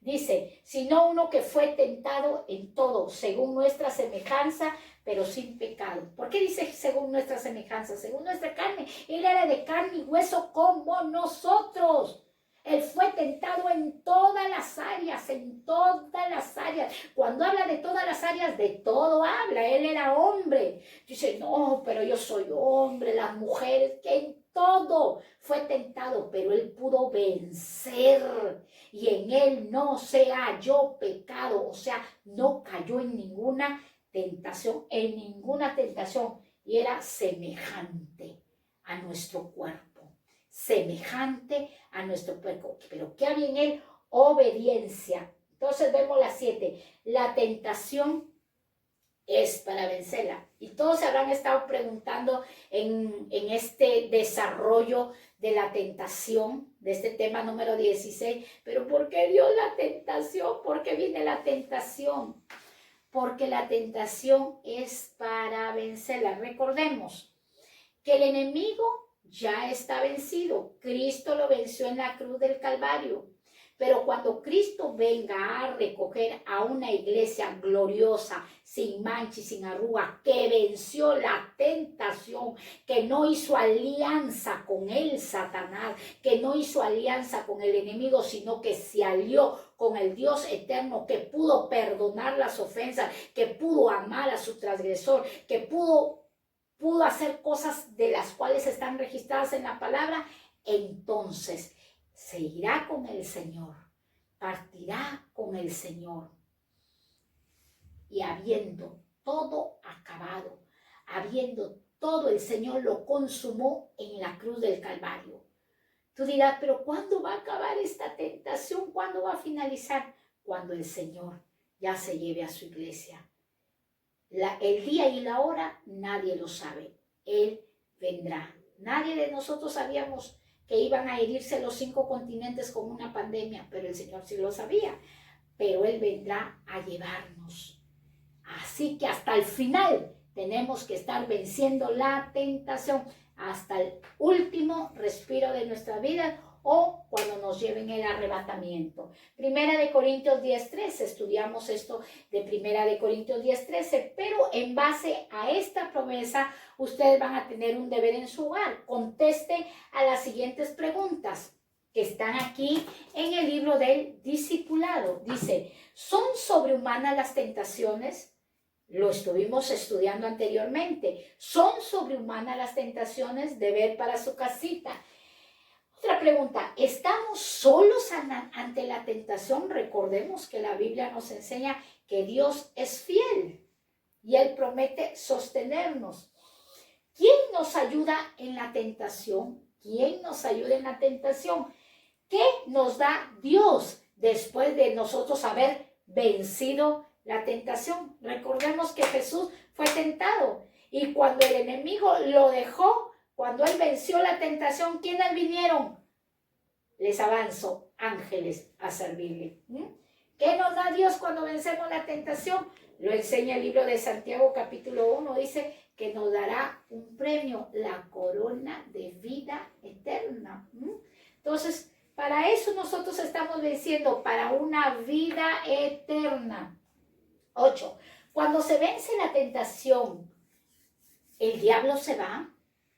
Dice, sino uno que fue tentado en todo, según nuestra semejanza, pero sin pecado. ¿Por qué dice según nuestra semejanza? Según nuestra carne. Él era de carne y hueso como nosotros. Él fue tentado en todas las áreas, en todas las áreas. Cuando habla de todas las áreas, de todo habla. Él era hombre. Dice, no, pero yo soy hombre, las mujeres, que en todo fue tentado, pero él pudo vencer. Y en él no se halló pecado, o sea, no cayó en ninguna tentación, y era semejante a nuestro cuerpo, semejante a nuestro cuerpo. Pero ¿qué había en él? Obediencia. Entonces vemos las 7. La tentación es para vencerla. Y todos se habrán estado preguntando en este desarrollo de la tentación, de este tema número 16, pero ¿por qué Dios la tentación? ¿Por qué viene la tentación? Porque la tentación es para vencerla. Recordemos que el enemigo ya está vencido. Cristo lo venció en la cruz del Calvario. Pero cuando Cristo venga a recoger a una iglesia gloriosa, sin mancha y sin arruga, que venció la tentación, que no hizo alianza con el Satanás, que no hizo alianza con el enemigo, sino que se alió con el Dios eterno, que pudo perdonar las ofensas, que pudo amar a su transgresor, que pudo hacer cosas de las cuales están registradas en la palabra. Entonces se irá con el Señor, partirá con el Señor. Y habiendo todo acabado, habiendo todo, el Señor lo consumó en la cruz del Calvario. Tú dirás, pero ¿cuándo va a acabar esta tentación? ¿Cuándo va a finalizar? Cuando el Señor ya se lleve a su iglesia. El día y la hora nadie lo sabe. Él vendrá. Nadie de nosotros sabíamos que iban a herirse los 5 continentes con una pandemia, pero el Señor sí lo sabía. Pero Él vendrá a llevarnos. Así que hasta el final tenemos que estar venciendo la tentación, hasta el último respiro de nuestra vida o cuando nos lleven el arrebatamiento. Primera de Corintios 10:13, estudiamos esto de Primera de Corintios 10:13, pero en base a esta promesa, ustedes van a tener un deber en su hogar. Conteste a las siguientes preguntas que están aquí en el libro del discipulado. Dice, ¿son sobrehumanas las tentaciones? Lo estuvimos estudiando anteriormente. ¿Son sobrehumanas las tentaciones? Deber para su casita. Otra pregunta, ¿estamos solos ante la tentación? Recordemos que la Biblia nos enseña que Dios es fiel y Él promete sostenernos. ¿Quién nos ayuda en la tentación? ¿Quién nos ayuda en la tentación? ¿Qué nos da Dios después de nosotros haber vencido la tentación? Recordemos que Jesús fue tentado y cuando el enemigo lo dejó, cuando Él venció la tentación, ¿quiénes vinieron? Les avanzo, ángeles a servirle. ¿Qué nos da Dios cuando vencemos la tentación? Lo enseña el libro de Santiago capítulo 1, dice que nos dará un premio, la corona de vida eterna. Entonces, para eso nosotros estamos venciendo, para una vida eterna. 8. Cuando se vence la tentación, ¿el diablo se va?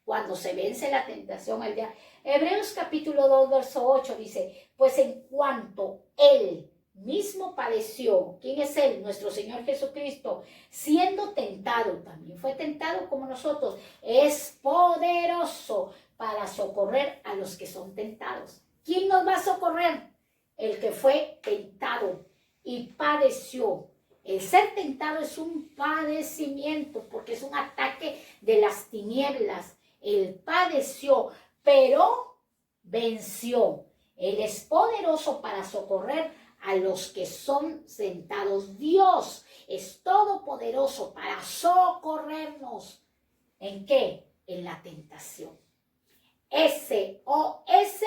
Cuando se vence la tentación, el diablo. Hebreos capítulo 2, verso 8 dice, pues en cuanto Él mismo padeció, ¿quién es Él? Nuestro Señor Jesucristo, siendo tentado, también fue tentado como nosotros, es poderoso para socorrer a los que son tentados. ¿Quién nos va a socorrer? El que fue tentado y padeció. El ser tentado es un padecimiento porque es un ataque de las tinieblas. Él padeció, pero venció. Él es poderoso para socorrer a los que son tentados. Dios es todopoderoso para socorrernos. ¿En qué? En la tentación. SOS,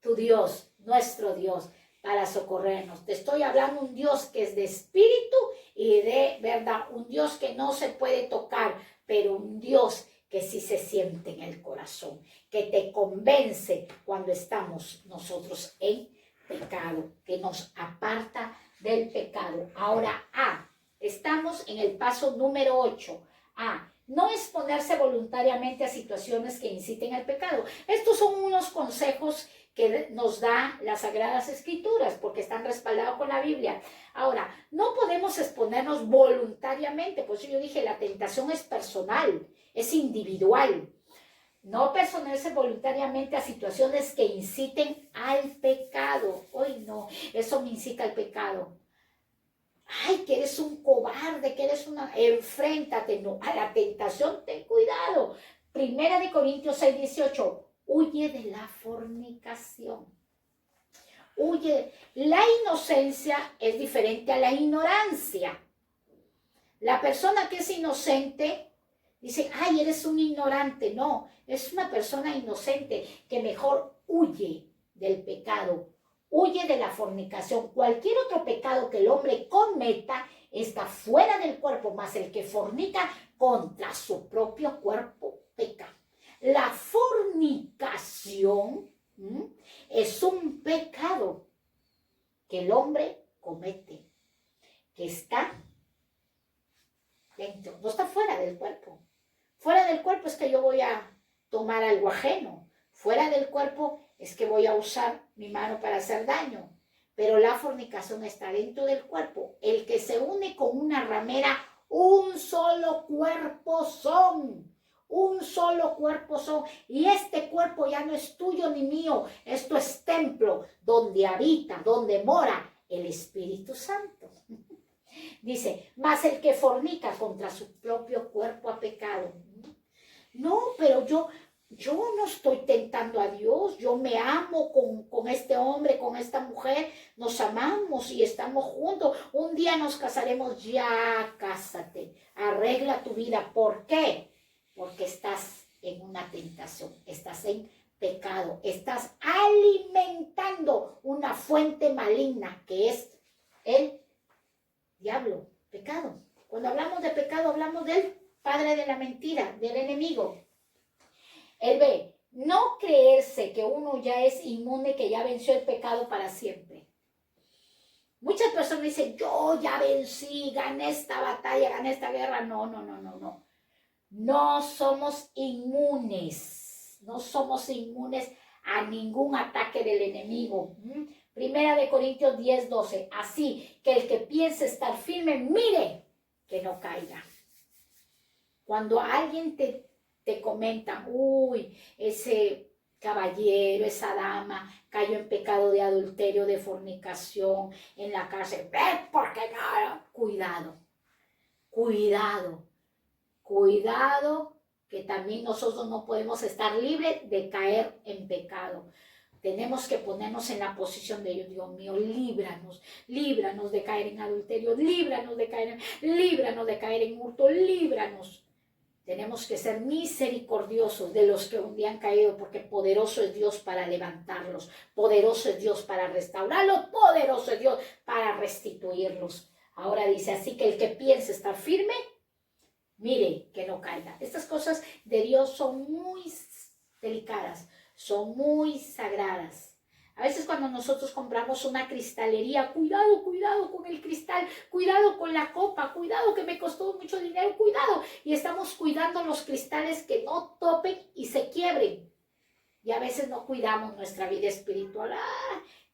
tu Dios, nuestro Dios, para socorrernos. Te estoy hablando de un Dios que es de espíritu y de verdad, un Dios que no se puede tocar, pero un Dios que sí se siente en el corazón, que te convence cuando estamos nosotros en pecado, que nos aparta del pecado. Ahora, estamos en el paso número 8. No exponerse voluntariamente a situaciones que inciten al pecado. Estos son unos consejos que nos da las Sagradas Escrituras porque están respaldados con la Biblia. Ahora, no podemos exponernos voluntariamente, por eso yo dije, la tentación es personal, es individual. No exponerse voluntariamente a situaciones que inciten al pecado. Hoy no, eso me incita al pecado. Ay, que eres un cobarde, que eres una... Enfréntate, no, a la tentación, ten cuidado. Primera de Corintios 6:18. Huye de la fornicación. Huye. La inocencia es diferente a la ignorancia. La persona que es inocente dice, ay, eres un ignorante. No, es una persona inocente que mejor huye del pecado. Huye de la fornicación. Cualquier otro pecado que el hombre cometa está fuera del cuerpo, mas el que fornica contra su propio cuerpo peca. La fornicación es un pecado que el hombre comete, que está dentro, no está fuera del cuerpo. Fuera del cuerpo es que yo voy a tomar algo ajeno. Fuera del cuerpo es que voy a usar mi mano para hacer daño. Pero la fornicación está dentro del cuerpo. El que se une con una ramera, un solo cuerpo son. Un solo cuerpo son. Y este cuerpo ya no es tuyo ni mío. Esto es templo donde habita, donde mora el Espíritu Santo. Dice, mas el que fornica contra su propio cuerpo ha pecado. No, pero yo no estoy tentando a Dios, yo me amo con este hombre, con esta mujer, nos amamos y estamos juntos, un día nos casaremos, ya cásate, arregla tu vida. ¿Por qué? Porque estás en una tentación, estás en pecado. Estás alimentando una fuente maligna que es el diablo, pecado. Cuando hablamos de pecado, hablamos del padre de la mentira, del enemigo. El B, no creerse que uno ya es inmune, que ya venció el pecado para siempre. Muchas personas dicen, yo ya vencí, gané esta batalla, gané esta guerra. No. No somos inmunes. No somos inmunes a ningún ataque del enemigo. Primera de Corintios 10:12. Así que el que piense estar firme, mire que no caiga. Cuando alguien te comenta, uy, ese caballero, esa dama cayó en pecado de adulterio, de fornicación, en la cárcel, ¿ves por qué no? Cuidado, que también nosotros no podemos estar libres de caer en pecado. Tenemos que ponernos en la posición de Dios. Dios mío, líbranos de caer en adulterio, líbranos de caer en hurto, líbranos. Tenemos que ser misericordiosos de los que un día han caído, porque poderoso es Dios para levantarlos, poderoso es Dios para restaurarlos, poderoso es Dios para restituirlos. Ahora dice, así que el que piense estar firme, mire que no caiga. Estas cosas de Dios son muy delicadas, son muy sagradas. A veces cuando nosotros compramos una cristalería, cuidado con el cristal, cuidado con la copa, cuidado que me costó mucho dinero, cuidado. Y estamos cuidando los cristales que no topen y se quiebren. Y a veces no cuidamos nuestra vida espiritual.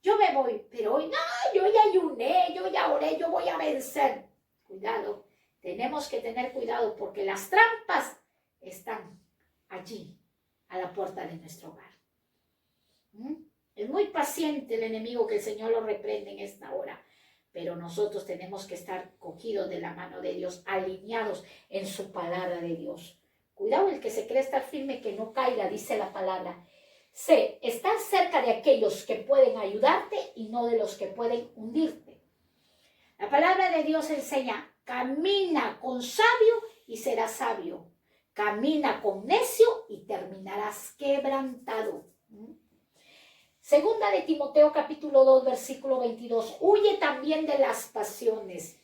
Yo me voy, pero hoy no, yo ya ayuné, yo ya oré, yo voy a vencer. Cuidado, tenemos que tener cuidado porque las trampas están allí, a la puerta de nuestro hogar. Es muy paciente el enemigo, que el Señor lo reprende en esta hora. Pero nosotros tenemos que estar cogidos de la mano de Dios, alineados en su palabra de Dios. Cuidado el que se cree estar firme, que no caiga, dice la palabra. C, estar cerca de aquellos que pueden ayudarte y no de los que pueden hundirte. La palabra de Dios enseña, camina con sabio y serás sabio. Camina con necio y terminarás quebrantado. Segunda de Timoteo capítulo 2 versículo 22. Huye también de las pasiones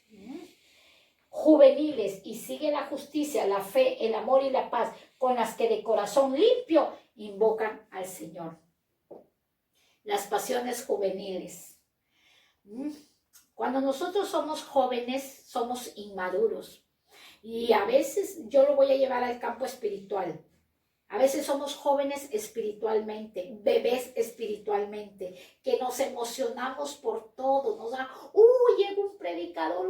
juveniles y sigue la justicia, la fe, el amor y la paz, con las que de corazón limpio invocan al Señor. Las pasiones juveniles. Cuando nosotros somos jóvenes, somos inmaduros. Y a veces yo lo voy a llevar al campo espiritual. A veces somos jóvenes espiritualmente, bebés espiritualmente, que nos emocionamos por todo. Nos da, llega un predicador,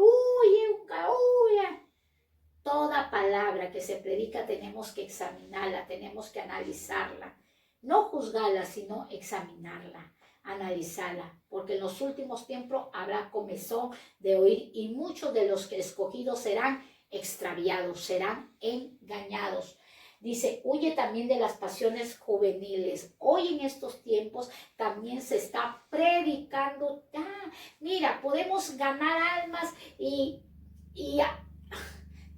Toda palabra que se predica tenemos que examinarla, tenemos que analizarla. No juzgarla, sino examinarla, analizarla. Porque en los últimos tiempos habrá comezón de oír y muchos de los que escogidos serán extraviados, serán engañados. Dice, huye también de las pasiones juveniles. Hoy en estos tiempos también se está predicando. Mira, podemos ganar almas y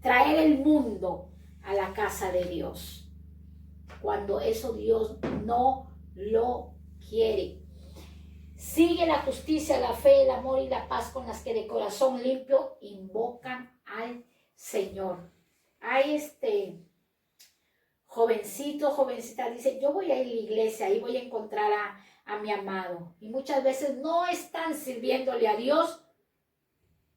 traer el mundo a la casa de Dios. Cuando eso Dios no lo quiere. Sigue la justicia, la fe, el amor y la paz, con las que de corazón limpio invocan al Señor. Hay jovencita, dice, yo voy a ir a la iglesia, ahí voy a encontrar a mi amado. Y muchas veces no están sirviéndole a Dios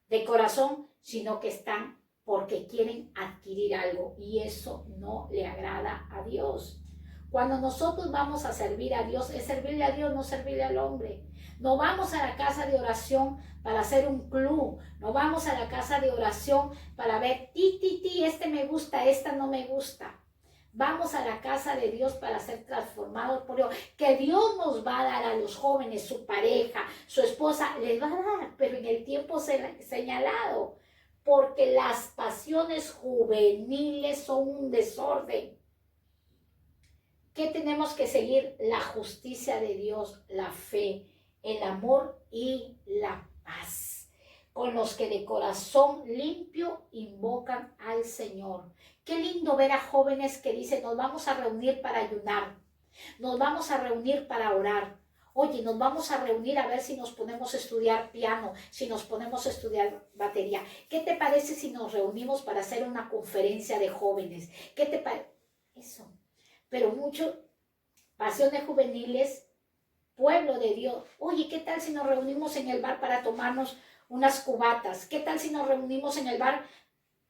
de corazón, sino que están porque quieren adquirir algo. Y eso no le agrada a Dios. Cuando nosotros vamos a servir a Dios, es servirle a Dios, no servirle al hombre. No vamos a la casa de oración para hacer un club. No vamos a la casa de oración para ver, este me gusta, esta no me gusta. Vamos a la casa de Dios para ser transformados por Dios. Que Dios nos va a dar a los jóvenes, su pareja, su esposa, les va a dar, pero en el tiempo señalado. Porque las pasiones juveniles son un desorden. ¿Qué tenemos que seguir? La justicia de Dios, la fe, el amor y la paz, con los que de corazón limpio invocan al Señor. Qué lindo ver a jóvenes que dicen, nos vamos a reunir para ayunar. Nos vamos a reunir para orar. Oye, nos vamos a reunir a ver si nos ponemos a estudiar piano, si nos ponemos a estudiar batería. ¿Qué te parece si nos reunimos para hacer una conferencia de jóvenes? ¿Qué te parece? Eso. Pero mucho, pasiones juveniles, pueblo de Dios. Oye, ¿qué tal si nos reunimos en el bar para tomarnos unas cubatas? ¿Qué tal si nos reunimos en el bar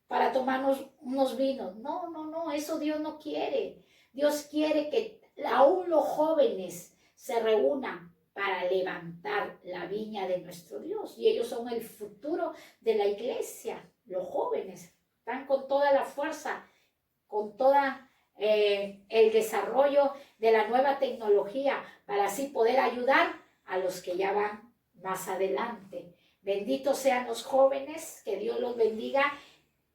para tomarnos unos vinos? No, no, no, eso Dios no quiere. Dios quiere que aún los jóvenes se reúnan para levantar la viña de nuestro Dios. Y ellos son el futuro de la iglesia. Los jóvenes están con toda la fuerza, con toda el desarrollo de la nueva tecnología para así poder ayudar a los que ya van más adelante. Benditos sean los jóvenes, que Dios los bendiga.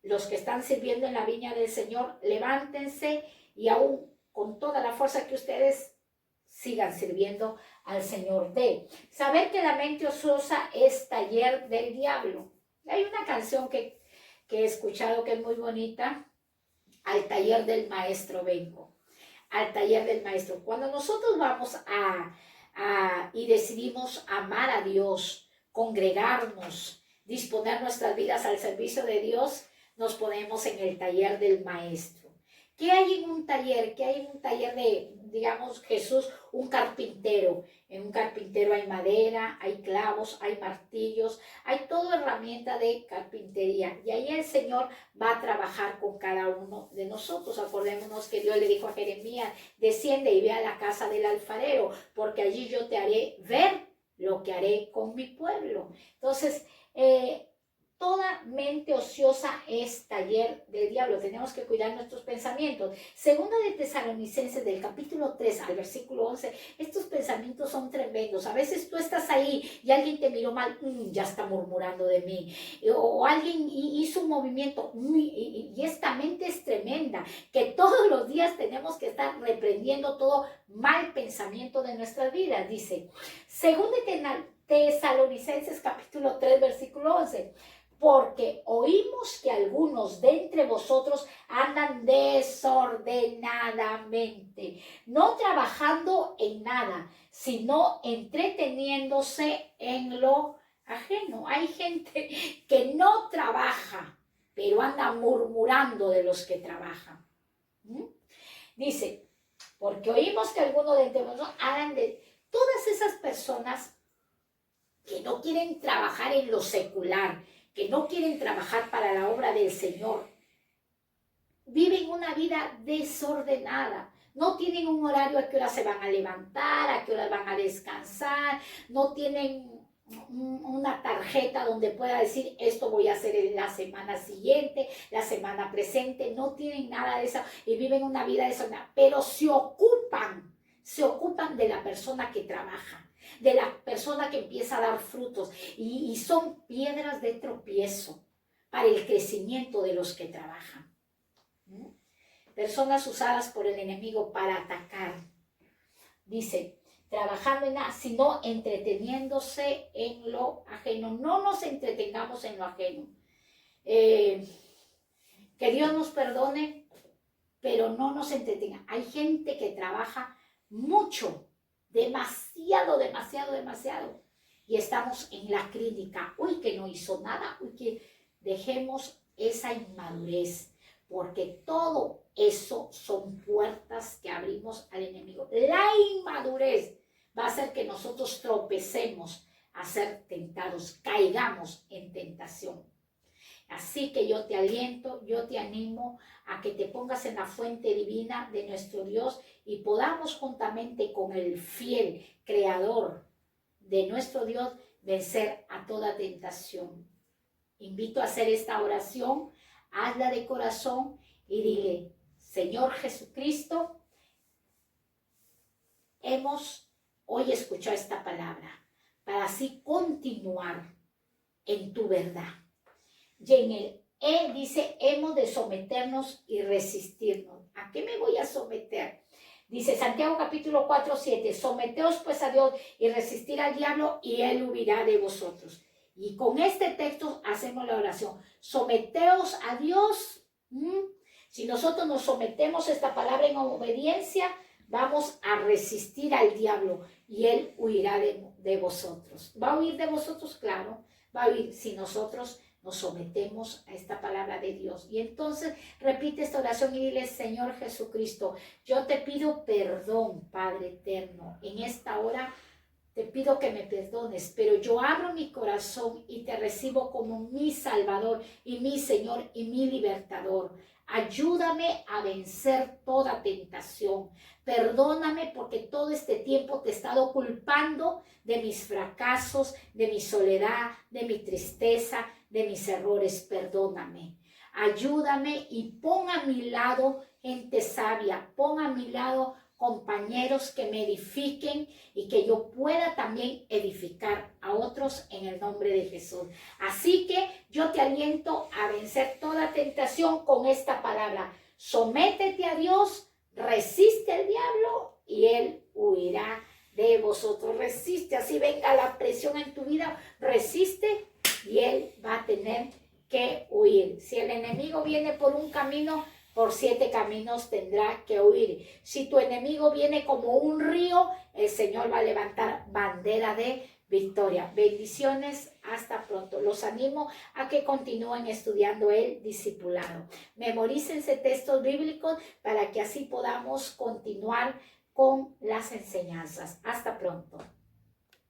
Los que están sirviendo en la viña del Señor, levántense y aún con toda la fuerza que ustedes sigan sirviendo al Señor. Saber que la mente ociosa es taller del diablo. Hay una canción que he escuchado que es muy bonita. Al taller del maestro vengo. Al taller del maestro. Cuando nosotros vamos y decidimos amar a Dios, congregarnos, disponer nuestras vidas al servicio de Dios, nos ponemos en el taller del maestro. ¿Qué hay en un taller? ¿Qué hay en un taller de, digamos, Jesús, un carpintero? En un carpintero hay madera, hay clavos, hay martillos, hay toda herramienta de carpintería. Y ahí el Señor va a trabajar con cada uno de nosotros. Acordémonos que Dios le dijo a Jeremías, desciende y ve a la casa del alfarero, porque allí yo te haré ver lo que haré con mi pueblo. Entonces, toda mente ociosa es taller del diablo. Tenemos que cuidar nuestros pensamientos. Segunda de Tesalonicenses, del capítulo 3 al versículo 11, estos pensamientos son tremendos. A veces tú estás ahí y alguien te miró mal, ya está murmurando de mí. O alguien hizo un movimiento, y esta mente es tremenda, que todos los días tenemos que estar reprendiendo todo mal pensamiento de nuestras vidas. Dice, segunda de Tesalonicenses, capítulo 3, versículo 11, porque oímos que algunos de entre vosotros andan desordenadamente, no trabajando en nada, sino entreteniéndose en lo ajeno. Hay gente que no trabaja, pero anda murmurando de los que trabajan. Dice, porque oímos que algunos de entre vosotros andan de... Todas esas personas que no quieren trabajar en lo secular, que no quieren trabajar para la obra del Señor, viven una vida desordenada. No tienen un horario a qué hora se van a levantar, a qué hora van a descansar, no tienen una tarjeta donde pueda decir esto voy a hacer en la semana siguiente, la semana presente. No tienen nada de eso y viven una vida desordenada, pero se ocupan de la persona que trabaja, de la persona que empieza a dar frutos, y son piedras de tropiezo para el crecimiento de los que trabajan. Personas usadas por el enemigo para atacar. Dice, trabajando en nada, sino entreteniéndose en lo ajeno. No nos entretengamos en lo ajeno. Que Dios nos perdone, pero no nos entretenga. Hay gente que trabaja mucho, demasiado, y estamos en la crítica. Uy, que no hizo nada. Uy, que dejemos esa inmadurez, porque todo eso son puertas que abrimos al enemigo. La inmadurez va a hacer que nosotros tropecemos a ser tentados, caigamos en tentación. Así que yo te aliento, yo te animo a que te pongas en la fuente divina de nuestro Dios y podamos juntamente con el fiel creador de nuestro Dios vencer a toda tentación. Invito a hacer esta oración, hazla de corazón y dile, Señor Jesucristo, hemos hoy escuchado esta palabra para así continuar en tu verdad. Y en el dice, hemos de someternos y resistirnos. ¿A qué me voy a someter? Dice Santiago capítulo 4, 7, someteos pues a Dios y resistir al diablo y él huirá de vosotros. Y con este texto hacemos la oración, someteos a Dios. Si nosotros nos sometemos a esta palabra en obediencia, Vamos a resistir al diablo y él huirá de vosotros. ¿Va a huir de vosotros? Claro, va a huir si nosotros nos sometemos a esta palabra de Dios. Y entonces repite esta oración y dile: Señor Jesucristo, yo te pido perdón, Padre eterno. En esta hora te pido que me perdones, pero yo abro mi corazón y te recibo como mi Salvador y mi Señor y mi Libertador. Ayúdame a vencer toda tentación. Perdóname porque todo este tiempo te he estado culpando de mis fracasos, de mi soledad, de mi tristeza, de mis errores. Perdóname. Ayúdame y pon a mi lado gente sabia, pon a mi lado compañeros que me edifiquen y que yo pueda también edificar a otros en el nombre de Jesús. Así que yo te aliento a vencer toda tentación con esta palabra. Sométete a Dios, resiste al diablo y él huirá de vosotros. Resiste, así venga la presión en tu vida, resiste y él va a tener que huir. Si el enemigo viene por un camino, por 7 caminos tendrá que huir. Si tu enemigo viene como un río, el Señor va a levantar bandera de victoria. Bendiciones, hasta pronto. Los animo a que continúen estudiando el discipulado. Memorícense textos bíblicos para que así podamos continuar con las enseñanzas. Hasta pronto.